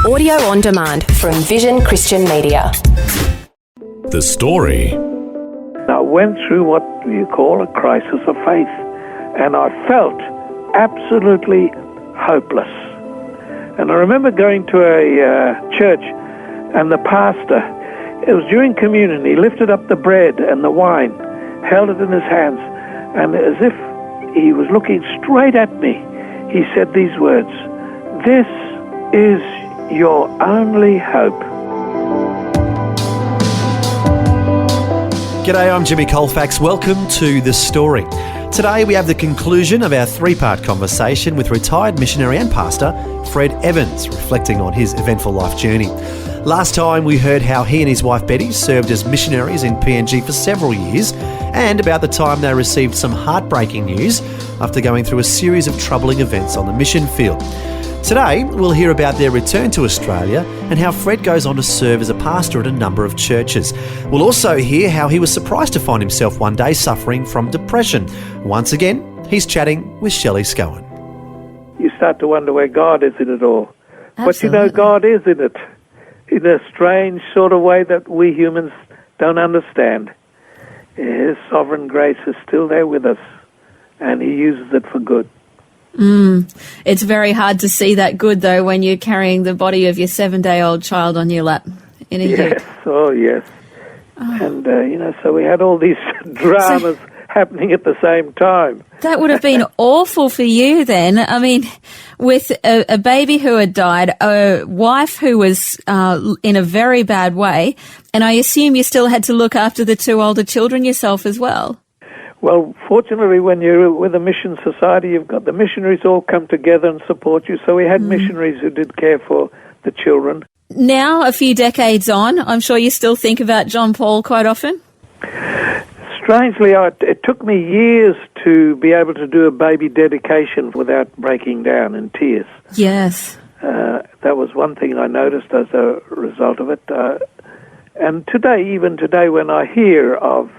Audio on demand from Vision Christian Media. The story. I went through what you call a crisis of faith, and I felt absolutely hopeless. And I remember going to a church, and the pastor, it was during communion, he lifted up the bread and the wine, held it in his hands, and as if he was looking straight at me, he said these words, "This is your only hope." G'day, I'm Jimmy Colefax. Welcome to The Story. Today we have the conclusion of our three-part conversation with retired missionary and pastor Fred Evans, reflecting on his eventful life journey. Last time we heard how he and his wife Betty served as missionaries in PNG for several years, and about the time they received some heartbreaking news after going through a series of troubling events on the mission field. Today, we'll hear about their return to Australia and how Fred goes on to serve as a pastor at a number of churches. We'll also hear how he was surprised to find himself one day suffering from depression. Once again, he's chatting with Shelley Scowen. You start to wonder where God is in it all. Absolutely. But you know, God is in it in a strange sort of way that we humans don't understand. His sovereign grace is still there with us, and he uses it for good. It's very hard to see that good, though, when you're carrying the body of your 7-day-old child on your lap in a Yes, ute. oh yes. And, so we had all these dramas happening at the same time. That would have been awful for you then. I mean, with a baby who had died, a wife who was in a very bad way, and I assume you still had to look after the two older children yourself as well. Well, fortunately, when you're with a mission society, you've got the missionaries all come together and support you. So we had missionaries who did care for the children. Now, a few decades on, I'm sure you still think about John Paul quite often? Strangely, it took me years to be able to do a baby dedication without breaking down in tears. Yes. That was one thing I noticed as a result of it. And today, even today, when I hear of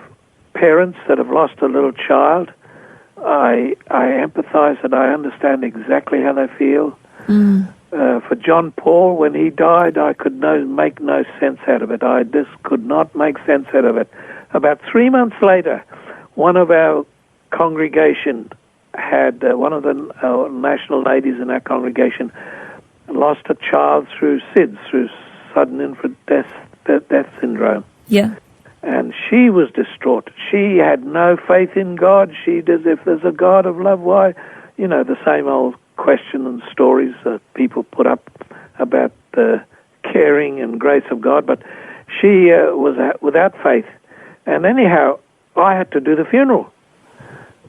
parents that have lost a little child, I empathize and I understand exactly how they feel. For John Paul, when he died, I could make no sense out of it. I just could not make sense out of it. About 3 months later, one of our congregation had, one of the national ladies in our congregation lost a child through SIDS, through sudden infant death syndrome. Yeah. And she was distraught. She had no faith in God. She does, if there's a God of love, why? You know, the same old question and stories that people put up about the caring and grace of God. But she was without faith. And anyhow, I had to do the funeral.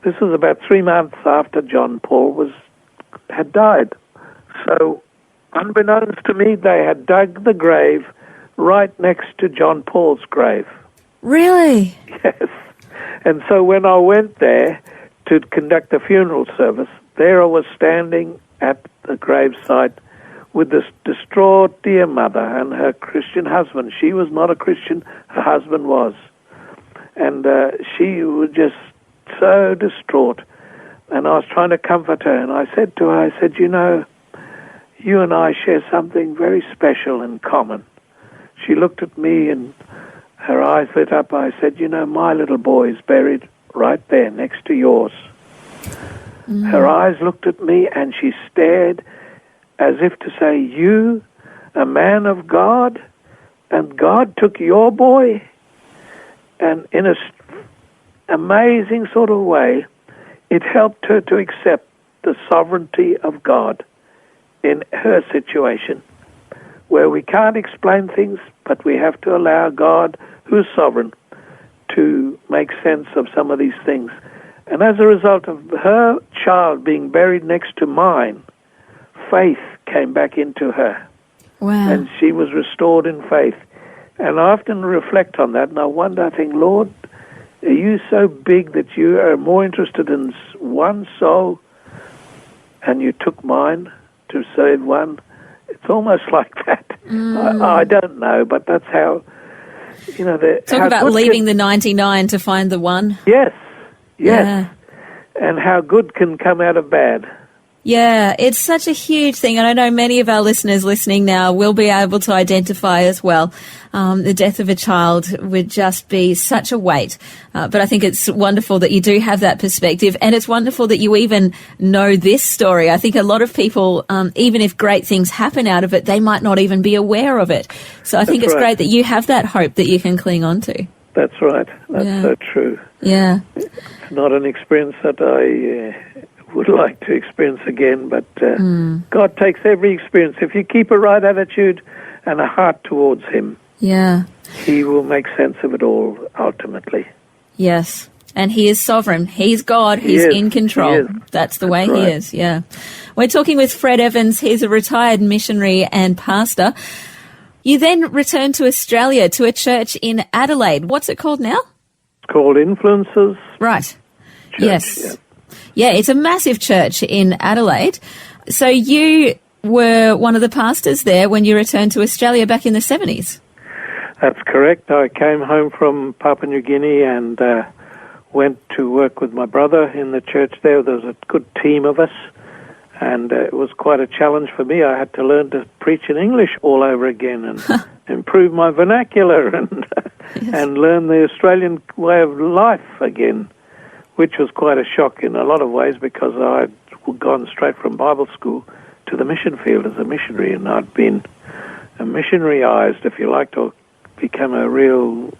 This was about 3 months after John Paul had died. So, unbeknownst to me, they had dug the grave right next to John Paul's grave. Really? Yes. And so when I went there to conduct the funeral service, there I was standing at the gravesite with this distraught dear mother and her Christian husband. She was not a Christian, her husband was. And she was just so distraught. And I was trying to comfort her, and I said to her, you know, you and I share something very special in common. She looked at me and her eyes lit up. I said, you know, my little boy is buried right there next to yours. Her eyes looked at me and she stared as if to say, you, a man of God, and God took your boy? And in an amazing sort of way, it helped her to accept the sovereignty of God in her situation, where we can't explain things, but we have to allow God, who's sovereign, to make sense of some of these things. And as a result of her child being buried next to mine, faith came back into her. Wow. And she was restored in faith. And I often reflect on that, and I wonder, I think, Lord, are you so big that you are more interested in one soul, and you took mine to save one? It's almost like that. I don't know, but that's how, you know... Talk about leaving the 99 to find the one. Yes. Yeah. And how good can come out of bad. Yeah, it's such a huge thing, and I know many of our listeners listening now will be able to identify as well. The death of a child would just be such a weight. But I think it's wonderful that you do have that perspective, and it's wonderful that you even know this story. I think a lot of people, even if great things happen out of it, they might not even be aware of it. So I think it's great that you have that hope that you can cling on to. That's right. That's so true. Yeah. It's not an experience that I would like to experience again, but God takes every experience. If you keep a right attitude and a heart towards Him, He will make sense of it all ultimately. Yes, and He is sovereign. He's God. He's in control. That's the way He is, yeah. We're talking with Fred Evans. He's a retired missionary and pastor. You then returned to Australia to a church in Adelaide. What's it called now? It's called Influences. Right. Church, yes. Yeah, it's a massive church in Adelaide. So you were one of the pastors there when you returned to Australia back in the 70s. That's correct. I came home from Papua New Guinea and went to work with my brother in the church there. There was a good team of us, and it was quite a challenge for me. I had to learn to preach in English all over again and improve my vernacular and learn the Australian way of life again, which was quite a shock in a lot of ways because I'd gone straight from Bible school to the mission field as a missionary, and I'd been missionaryized, if you like, to become a real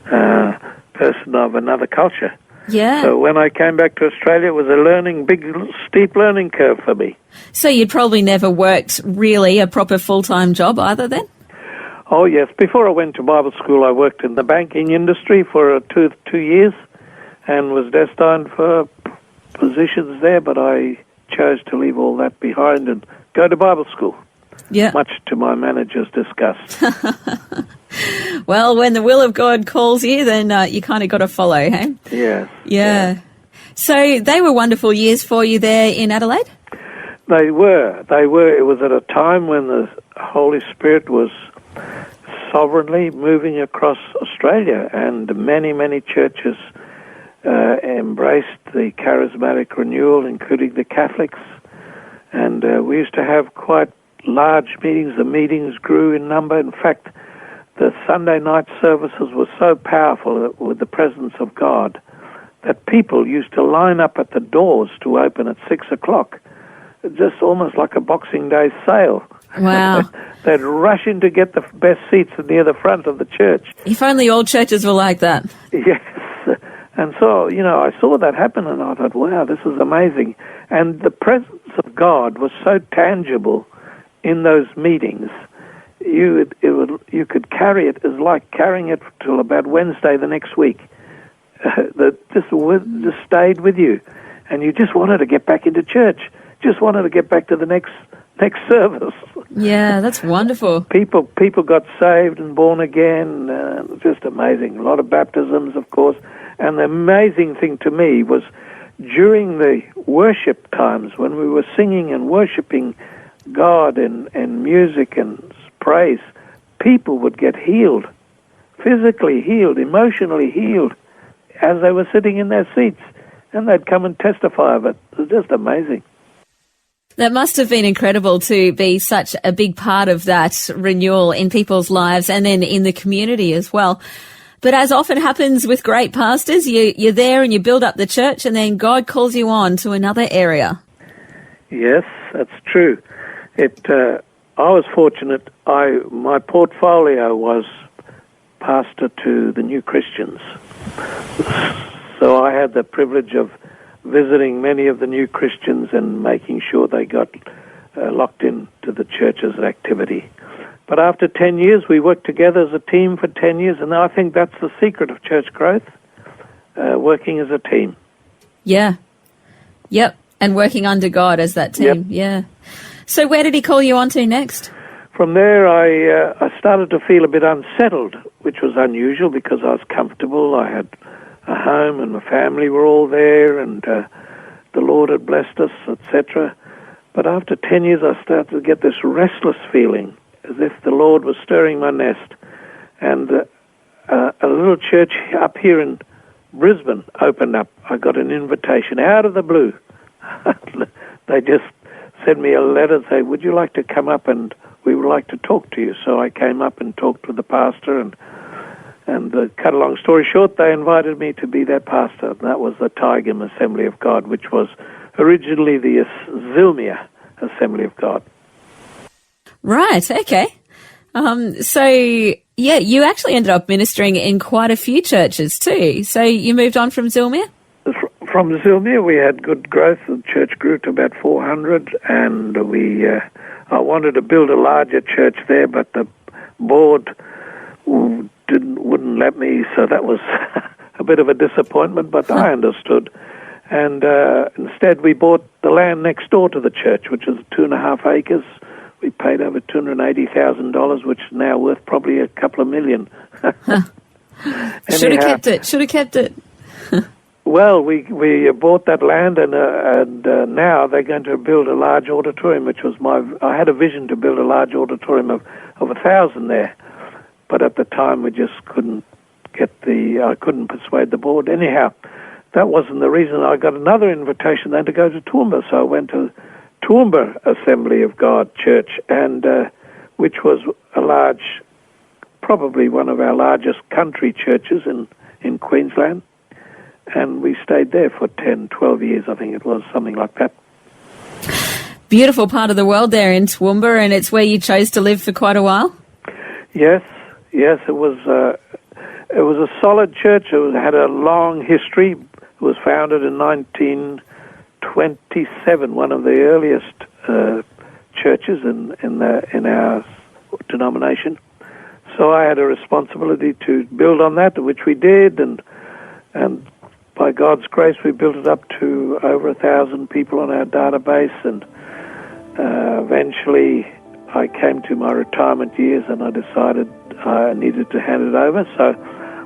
person of another culture. Yeah. So when I came back to Australia, it was a big, steep learning curve for me. So you'd probably never worked really a proper full-time job either then? Oh, yes. Before I went to Bible school, I worked in the banking industry for 2 years and was destined for positions there, but I chose to leave all that behind and go to Bible school. Yeah. Much to my manager's disgust. Well, when the will of God calls you, then you kind of got to follow, hey? Yes. Yeah. So they were wonderful years for you there in Adelaide? They were. It was at a time when the Holy Spirit was sovereignly moving across Australia, and many, many churches embraced the charismatic renewal, including the Catholics. And we used to have quite large meetings. The meetings grew in number. In fact, the Sunday night services were so powerful with the presence of God that people used to line up at the doors to open at 6 o'clock, just almost like a Boxing Day sale. Wow. They'd rush in to get the best seats near the front of the church. If only all churches were like that. Yes. And so, I saw that happen and I thought, wow, this is amazing. And the presence of God was so tangible in those meetings. You could carry it as like carrying it till about Wednesday the next week. That just stayed with you, and you just wanted to get back into church. Just wanted to get back to the next service. Yeah, that's wonderful. People got saved and born again. Just amazing. A lot of baptisms, of course. And the amazing thing to me was during the worship times when we were singing and worshiping God and music and praise, people would get healed, physically healed, emotionally healed, as they were sitting in their seats, and they'd come and testify of it. It was just amazing. That must have been incredible to be such a big part of that renewal in people's lives and then in the community as well. But as often happens with great pastors, you're there and you build up the church and then God calls you on to another area. Yes, that's true. I was fortunate. My portfolio was pastor to the new Christians. So I had the privilege of visiting many of the new Christians and making sure they got locked into the church's activity. But after 10 years, we worked together as a team for 10 years, and I think that's the secret of church growth, working as a team. Yeah. Yep. And working under God as that team. Yep. Yeah. So where did he call you on to next? From there, I started to feel a bit unsettled, which was unusual because I was comfortable. I had a home and my family were all there, and the Lord had blessed us, etc. But after 10 years, I started to get this restless feeling, as if the Lord was stirring my nest. And a little church up here in Brisbane opened up. I got an invitation out of the blue. They just sent me a letter saying, would you like to come up and we would like to talk to you. So I came up and talked with the pastor, and cut a long story short, they invited me to be their pastor. And that was the Tigam Assembly of God, which was originally the Zilmia Assembly of God. Right, okay. You actually ended up ministering in quite a few churches too. So you moved on from Zilmia? From Zilmia, we had good growth. The church grew to about 400, and I wanted to build a larger church there, but the board wouldn't let me, so that was a bit of a disappointment, but I understood. And instead we bought the land next door to the church, which is 2.5 acres. We paid over $280,000, which is now worth probably a couple of million. Should have kept it. Well, we bought that land, and now they're going to build a large auditorium, which was I had a vision to build a large auditorium of 1,000 there, but at the time we just couldn't I couldn't persuade the board. Anyhow, that wasn't the reason. I got another invitation then to go to Toowoomba, so I went to Toowoomba Assembly of God Church, and which was probably one of our largest country churches in Queensland. And we stayed there for 10, 12 years, I think it was, something like that. Beautiful part of the world there in Toowoomba, and it's where you chose to live for quite a while? Yes, it was a solid church. It had a long history. It was founded in 1927, one of the earliest churches in our denomination. So I had a responsibility to build on that, which we did, and by God's grace, we built it up to over 1,000 people on our database, and eventually I came to my retirement years, and I decided I needed to hand it over. So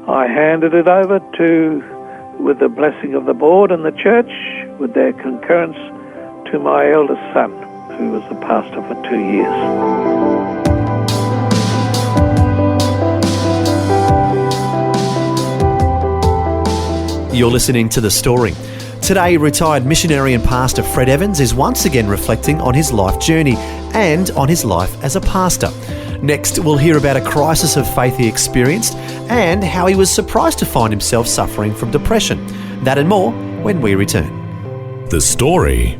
I handed it over with the blessing of the board and the church, with their concurrence, to my eldest son, who was the pastor for 2 years. You're listening to The Story. Today, retired missionary and pastor Fred Evans is once again reflecting on his life journey and on his life as a pastor. Next, we'll hear about a crisis of faith he experienced and how he was surprised to find himself suffering from depression. That and more when we return. The Story.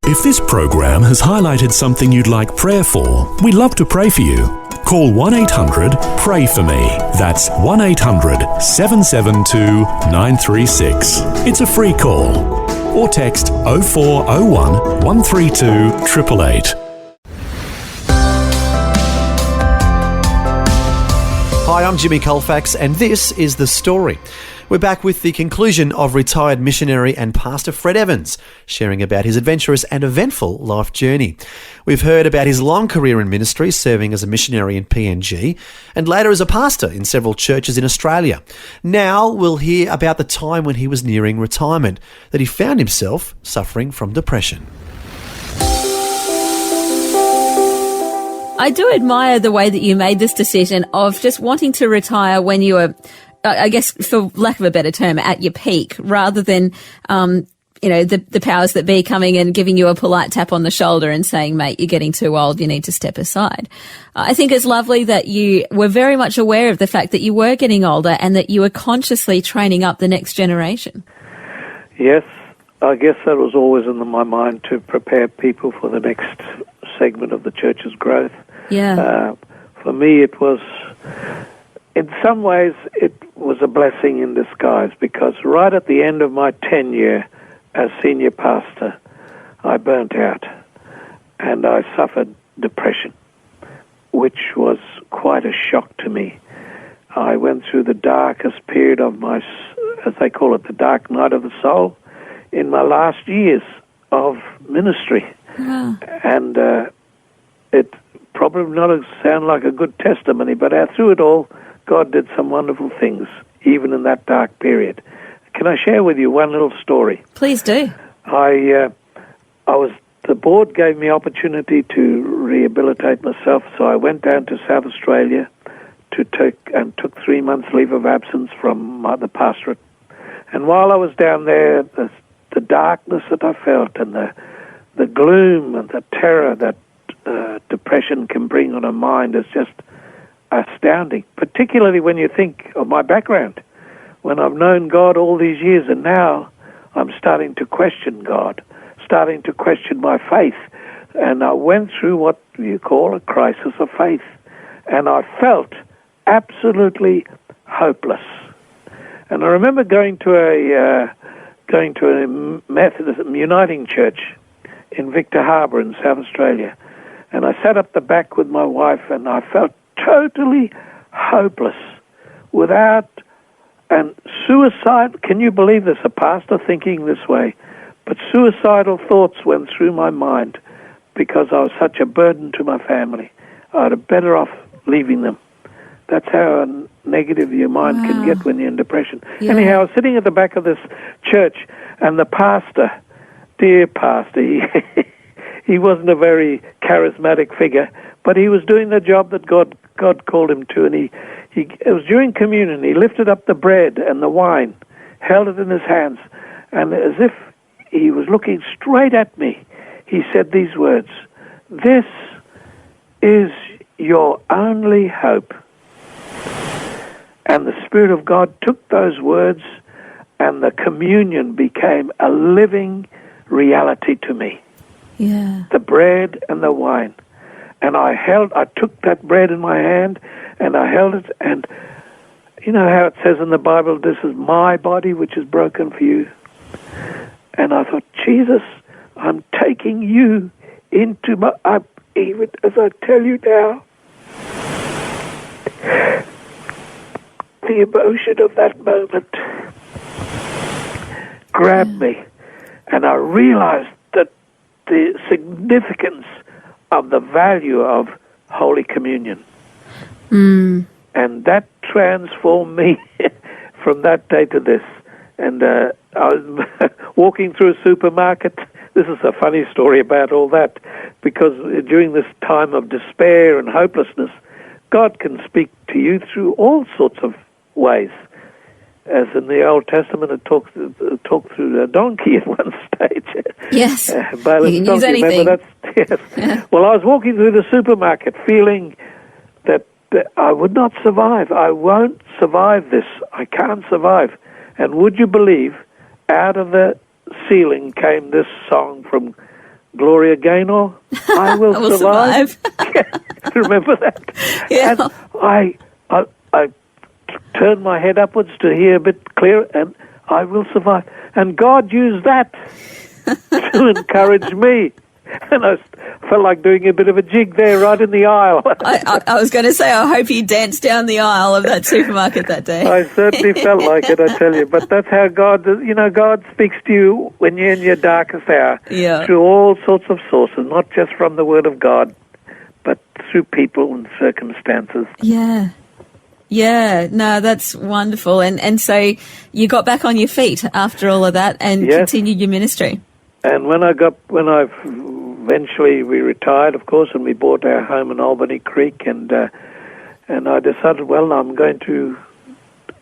If this program has highlighted something you'd like prayer for, we'd love to pray for you. Call 1-800-PRAY-FOR-ME. That's 1-800-772-936. It's a free call. Or text 0401 132 888. Hi, I'm Jimmy Colefax, and this is The Story. We're back with the conclusion of retired missionary and pastor Fred Evans, sharing about his adventurous and eventful life journey. We've heard about his long career in ministry, serving as a missionary in PNG, and later as a pastor in several churches in Australia. Now we'll hear about the time when he was nearing retirement, that he found himself suffering from depression. I do admire the way that you made this decision of just wanting to retire when you were, I guess, for lack of a better term, at your peak, rather than, the powers that be coming and giving you a polite tap on the shoulder and saying, mate, you're getting too old, you need to step aside. I think it's lovely that you were very much aware of the fact that you were getting older and that you were consciously training up the next generation. Yes, I guess that was always in my mind, to prepare people for the next segment of the church's growth. Yeah. For me, it was, in some ways, it was a blessing in disguise, because right at the end of my tenure as senior pastor, I burnt out and I suffered depression, which was quite a shock to me. I went through the darkest period of my, as they call it, the dark night of the soul, in my last years of ministry. Wow. And it probably not sound like a good testimony, but through it all, God did some wonderful things, even in that dark period. Can I share with you one little story? Please do. The board gave me opportunity to rehabilitate myself, so I went down to South Australia took 3 months leave of absence from the pastorate. And while I was down there, the darkness that I felt and the gloom and the terror that depression can bring on a mind is just astounding, particularly when you think of my background, when I've known God all these years, and now I'm starting to question God, starting to question my faith. And I went through what you call a crisis of faith, and I felt absolutely hopeless. And I remember going to a Methodist Uniting Church in Victor Harbour in South Australia, and I sat up the back with my wife, and I felt totally hopeless, without, and suicide. Can you believe this? A pastor thinking this way, but suicidal thoughts went through my mind because I was such a burden to my family. I'd have better off leaving them. That's how negative your mind can get when you're in depression. Yeah. Anyhow, I was sitting at the back of this church, and the pastor, dear pastor, he wasn't a very charismatic figure, but he was doing the job that God called him to, and it was during communion. He lifted up the bread and the wine, held it in his hands, and as if he was looking straight at me, he said these words, "This is your only hope." And the Spirit of God took those words, and the communion became a living reality to me. Yeah. The bread and the wine. And I took that bread in my hand, and I held it, and you know how it says in the Bible, this is my body which is broken for you. And I thought, Jesus, I'm taking you into my, even as I tell you now, the emotion of that moment grabbed me, and I realized that the significance of the value of Holy Communion. And that transformed me from that day to this. And I was walking through a supermarket. This is a funny story about all that, because during this time of despair and hopelessness, God can speak to you through all sorts of ways. As in the Old Testament, it talked through a donkey at one stage. Yes, Balaam's you can donkey, use anything. remember that? Yes. Yeah. Well, I was walking through the supermarket feeling that I would not survive. I won't survive this. I can't survive. And would you believe, out of the ceiling came this song from Gloria Gaynor, I Will Survive. Remember that? Yeah. And I turned my head upwards to hear a bit clearer, and I will survive. And God used that to encourage me. And I felt like doing a bit of a jig there right in the aisle. I was going to say, I hope you danced down the aisle of that supermarket that day. I certainly felt like it, I tell you. But that's how God speaks to you when you're in your darkest hour. Yeah. Through all sorts of sources, not just from the Word of God, but through people and circumstances. Yeah. Yeah, no, that's wonderful. And so you got back on your feet after all of that and continued your ministry. And when eventually we retired, of course, and we bought our home in Albany Creek, and I decided, well, I'm going to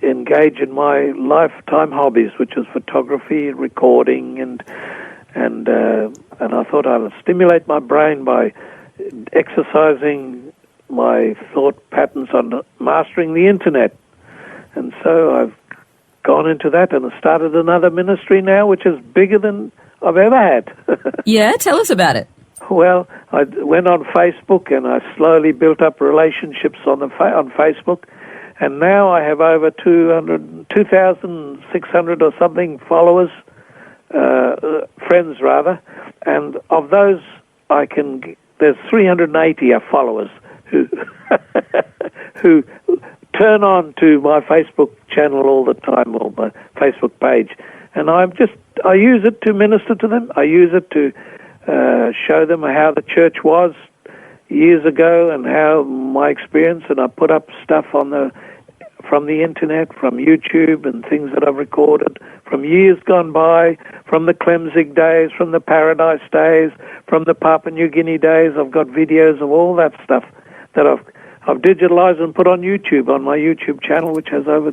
engage in my lifetime hobbies, which is photography, recording, and I thought I'll stimulate my brain by exercising my thought patterns on mastering the internet. And so I've gone into that and started another ministry now, which is bigger than I've ever had. Yeah, tell us about it. Well, I went on Facebook, and I slowly built up relationships on Facebook, and now I have over 2,600 or something followers, friends rather, and of those there's 380 are followers who turn on to my Facebook channel all the time, or my Facebook page, and I use it to minister to them. I use it to show them how the church was years ago and how my experience, and I put up stuff from the internet, from YouTube, and things that I've recorded from years gone by, from the Clemzig days, from the Paradise days, from the Papua New Guinea days. I've got videos of all that stuff that I've digitalized and put on YouTube, on my YouTube channel, which has over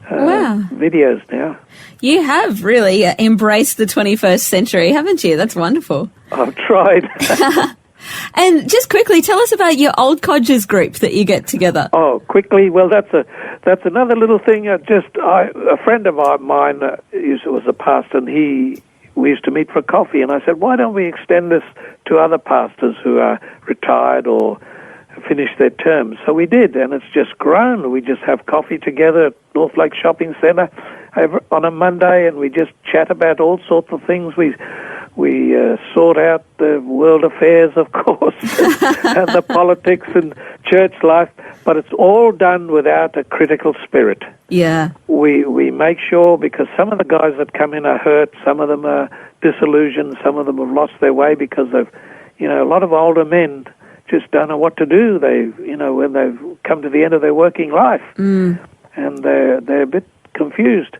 videos now. You have really embraced the 21st century, haven't you? That's wonderful. I've tried. And just quickly, tell us about your Old Codgers group that you get together. Oh, quickly. Well, that's another little thing. A friend of mine was a pastor, and we used to meet for coffee, and I said, why don't we extend this to other pastors who are retired or finished their terms? So we did, and it's just grown. We just have coffee together at North Lake Shopping Centre on a Monday, and we just chat about all sorts of things. We sort out the world affairs, of course, and the politics and church life, but it's all done without a critical spirit. Yeah. We make sure, because some of the guys that come in are hurt, some of them are disillusioned, some of them have lost their way because they've, a lot of older men just don't know what to do. When they've come to the end of their working life, and they're a bit confused.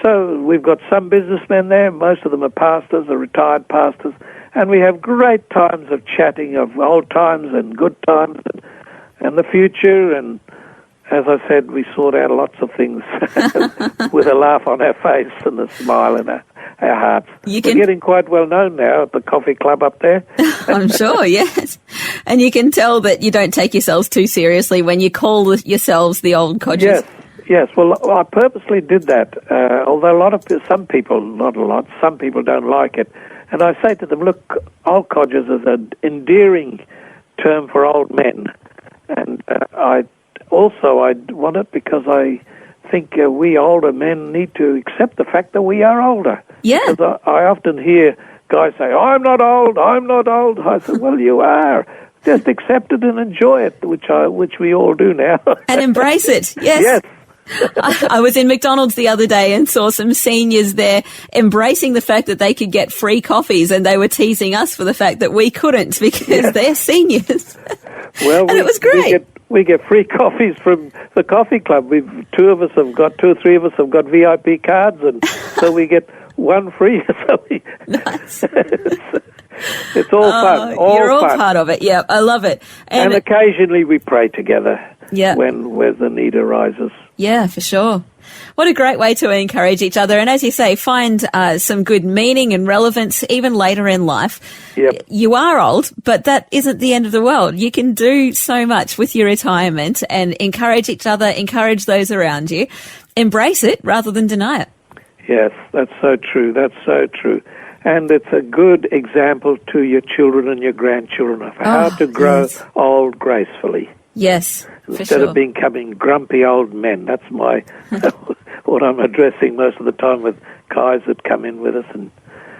So we've got some businessmen there. Most of them are pastors, are retired pastors, and we have great times of chatting of old times and good times and the future. And as I said, we sort out lots of things with a laugh on our face and a smile in our hearts. We're getting quite well known now at the coffee club up there. I'm sure, yes. And you can tell that you don't take yourselves too seriously when you call yourselves the Old Codgers. Yes, well, I purposely did that, although some people don't like it. And I say to them, look, Old Codgers is an endearing term for old men. And I want it because I think we older men need to accept the fact that we are older. Yeah. Because I often hear guys say, I'm not old. I said, well, you are. Just accept it and enjoy it, which we all do now. And embrace it, yes. Yes. I was in McDonald's the other day and saw some seniors there embracing the fact that they could get free coffees, and they were teasing us for the fact that we couldn't because they're seniors. Well, and it was great. We get free coffees from the coffee club. Two or three of us have got VIP cards, and so we get one free. Nice. It's all fun. You're all part of it. Yeah, I love it. And occasionally we pray together. Yeah. When the need arises. Yeah, for sure. What a great way to encourage each other. And as you say, find some good meaning and relevance even later in life. Yep. You are old, but that isn't the end of the world. You can do so much with your retirement and encourage each other, encourage those around you. Embrace it rather than deny it. Yes, that's so true. That's so true. And it's a good example to your children and your grandchildren of how to grow old gracefully. Yes, instead of becoming grumpy old men. That's what I'm addressing most of the time with guys that come in with us, and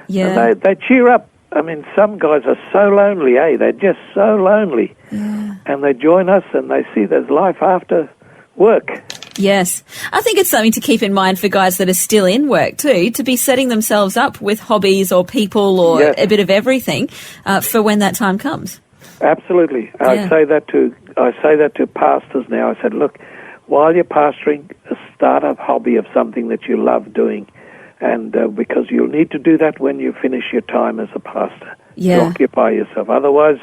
they cheer up. I mean, some guys are so lonely, They're just so lonely, and they join us, and they see there's life after work. Yes, I think it's something to keep in mind for guys that are still in work too, to be setting themselves up with hobbies or people or a bit of everything for when that time comes. Absolutely. I say that to pastors now. I said, look, while you're pastoring, start a hobby of something that you love doing, and because you'll need to do that when you finish your time as a pastor. To occupy yourself. Otherwise,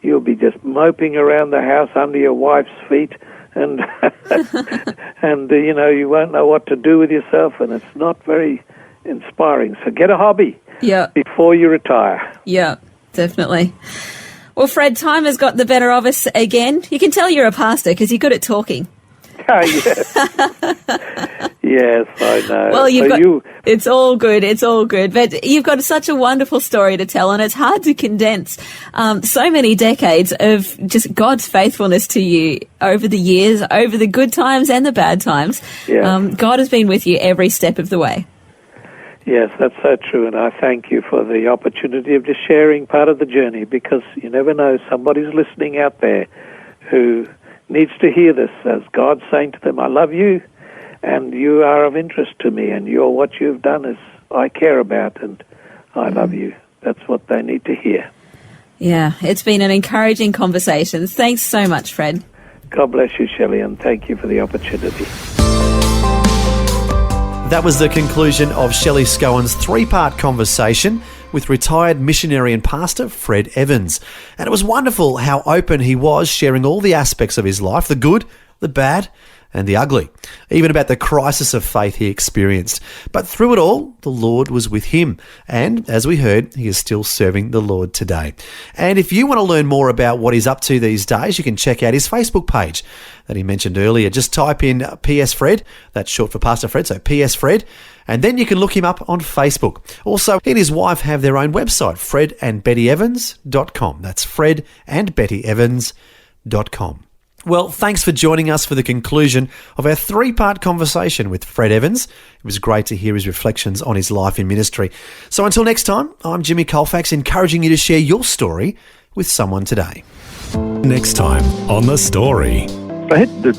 you'll be just moping around the house under your wife's feet, and and you won't know what to do with yourself, and it's not very inspiring. So get a hobby before you retire. Yeah, definitely. Well, Fred, time has got the better of us again. You can tell you're a pastor because you're good at talking. Oh, yes. Yes, I know. Well, it's all good. It's all good. But you've got such a wonderful story to tell, and it's hard to condense so many decades of just God's faithfulness to you over the years, over the good times and the bad times. Yeah. God has been with you every step of the way. Yes, that's so true, and I thank you for the opportunity of just sharing part of the journey, because you never know, somebody's listening out there who needs to hear this, as God's saying to them, I love you, and you are of interest to me, and what you've done is I care about, and I love you. That's what they need to hear. Yeah, it's been an encouraging conversation. Thanks so much, Fred. God bless you, Shelley, and thank you for the opportunity. That was the conclusion of Shelley Scowen's three-part conversation with retired missionary and pastor Fred Evans. And it was wonderful how open he was, sharing all the aspects of his life, the good, the bad, and the ugly, even about the crisis of faith he experienced. But through it all, the Lord was with him. And as we heard, he is still serving the Lord today. And if you want to learn more about what he's up to these days, you can check out his Facebook page that he mentioned earlier. Just type in PS Fred, that's short for Pastor Fred, so PS Fred, and then you can look him up on Facebook. Also, he and his wife have their own website, fredandbettyevans.com. That's fredandbettyevans.com. Well, thanks for joining us for the conclusion of our 3-part conversation with Fred Evans. It was great to hear his reflections on his life in ministry. So until next time, I'm Jimmy Colefax, encouraging you to share your story with someone today. Next time on The Story. I hit the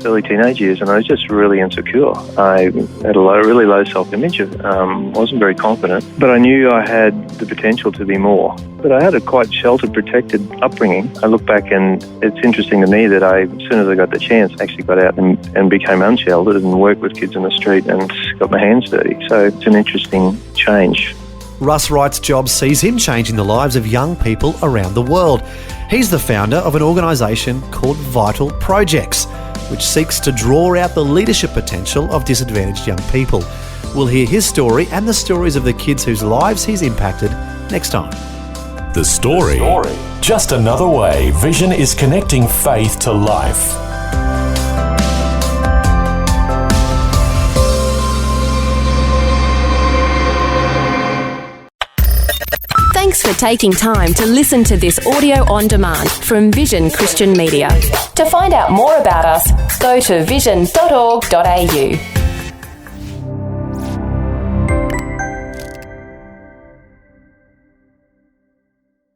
early teenage years, and I was just really insecure. I had a really low self-image, wasn't very confident, but I knew I had the potential to be more. But I had a quite sheltered, protected upbringing. I look back, and it's interesting to me that as soon as I got the chance, I actually got out and became unsheltered and worked with kids in the street and got my hands dirty. So it's an interesting change. Russ Wright's job sees him changing the lives of young people around the world. He's the founder of an organisation called Vital Projects, which seeks to draw out the leadership potential of disadvantaged young people. We'll hear his story and the stories of the kids whose lives he's impacted next time. The Story. Just another way Vision is connecting faith to life. Thanks for taking time to listen to this audio on demand from Vision Christian Media. To find out more about us, go to vision.org.au.